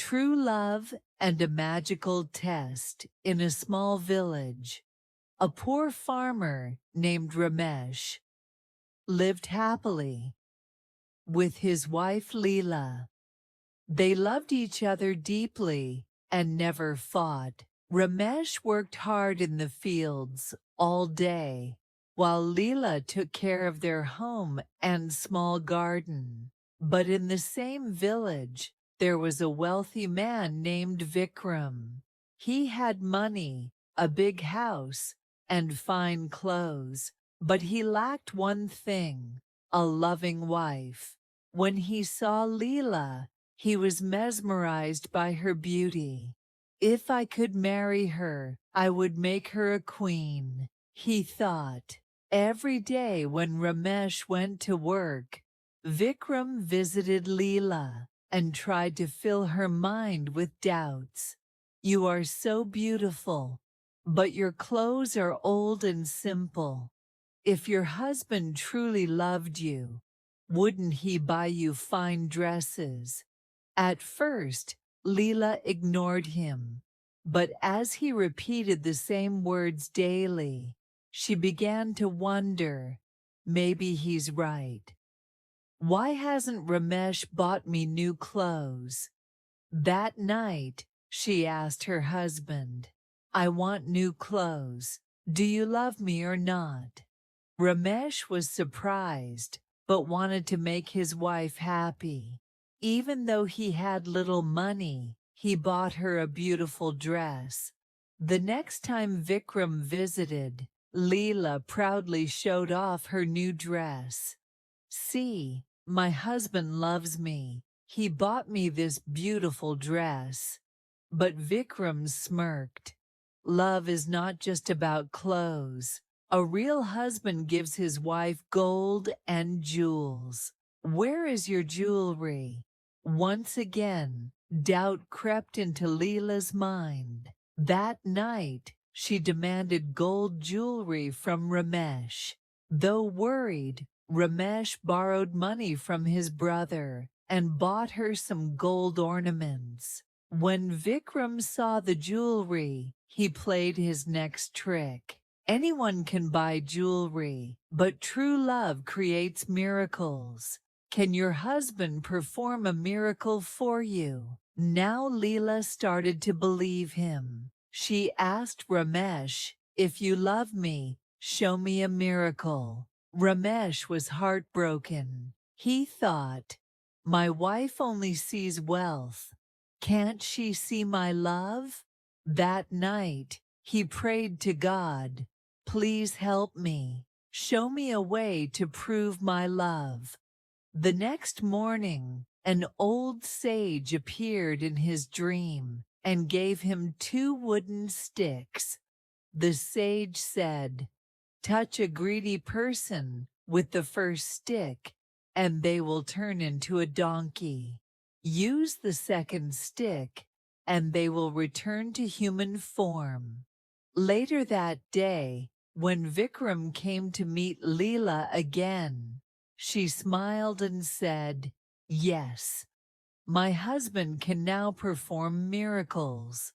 True love and a magical test in a small village. A poor farmer named Ramesh lived happily with his wife Leela. They loved each other deeply and never fought. Ramesh worked hard in the fields all day, while Leela took care of their home and small garden. But in the same village, there was a wealthy man named Vikram. He had money, a big house, and fine clothes, but he lacked one thing, a loving wife. When he saw Leela, he was mesmerized by her beauty. If I could marry her, I would make her a queen, he thought. Every day when Ramesh went to work, Vikram visited Leela and tried to fill her mind with doubts. You are so beautiful, but your clothes are old and simple. If your husband truly loved you, wouldn't he buy you fine dresses? At first, Leela ignored him, but as he repeated the same words daily, she began to wonder, maybe he's right. Why hasn't Ramesh bought me new clothes? That night, she asked her husband, I want new clothes. Do you love me or not? Ramesh was surprised, but wanted to make his wife happy. Even though he had little money, he bought her a beautiful dress. The next time Vikram visited, Leela proudly showed off her new dress. See, my husband loves me. He bought me this beautiful dress. But Vikram smirked. Love is not just about clothes. A real husband gives his wife gold and jewels. Where is your jewelry? Once again, doubt crept into Leela's mind. That night, she demanded gold jewelry from Ramesh. Though worried, Ramesh borrowed money from his brother and bought her some gold ornaments. When Vikram saw the jewelry, he played his next trick. Anyone can buy jewelry, but true love creates miracles. Can your husband perform a miracle for you? Now Leela started to believe him. She asked Ramesh, if you love me, show me a miracle. Ramesh was heartbroken. He thought, my wife only sees wealth. Can't she see my love? That night, he prayed to God, please help me. Show me a way to prove my love. The next morning, an old sage appeared in his dream and gave him 2 wooden sticks. The sage said, touch a greedy person with the first stick, and they will turn into a donkey. Use the second stick, and they will return to human form. Later that day, when Vikram came to meet Leela again, she smiled and said, yes, my husband can now perform miracles.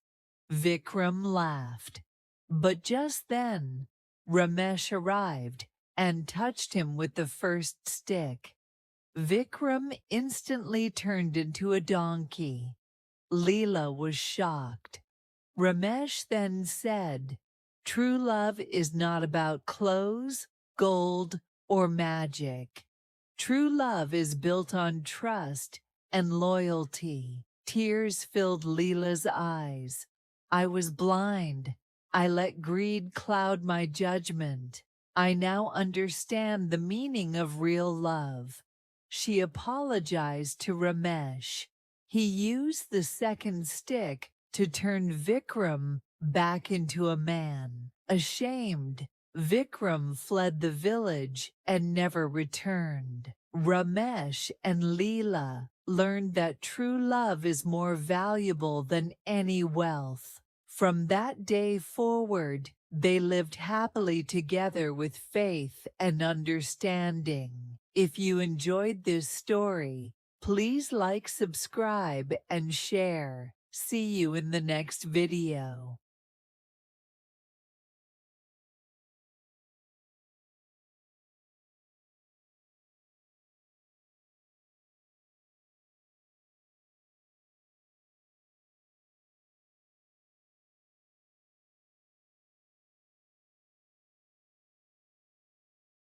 Vikram laughed. But just then, Ramesh arrived and touched him with the first stick. Vikram instantly turned into a donkey. Leela was shocked. Ramesh then said, true love is not about clothes, gold, or magic. True love is built on trust and loyalty. Tears filled Leela's eyes. I was blind. I let greed cloud my judgment. I now understand the meaning of real love. She apologized to Ramesh. He used the second stick to turn Vikram back into a man. Ashamed, Vikram fled the village and never returned. Ramesh and Leela learned that true love is more valuable than any wealth. From that day forward, they lived happily together with faith and understanding. If you enjoyed this story, Please like, subscribe, and share. See you in the next video.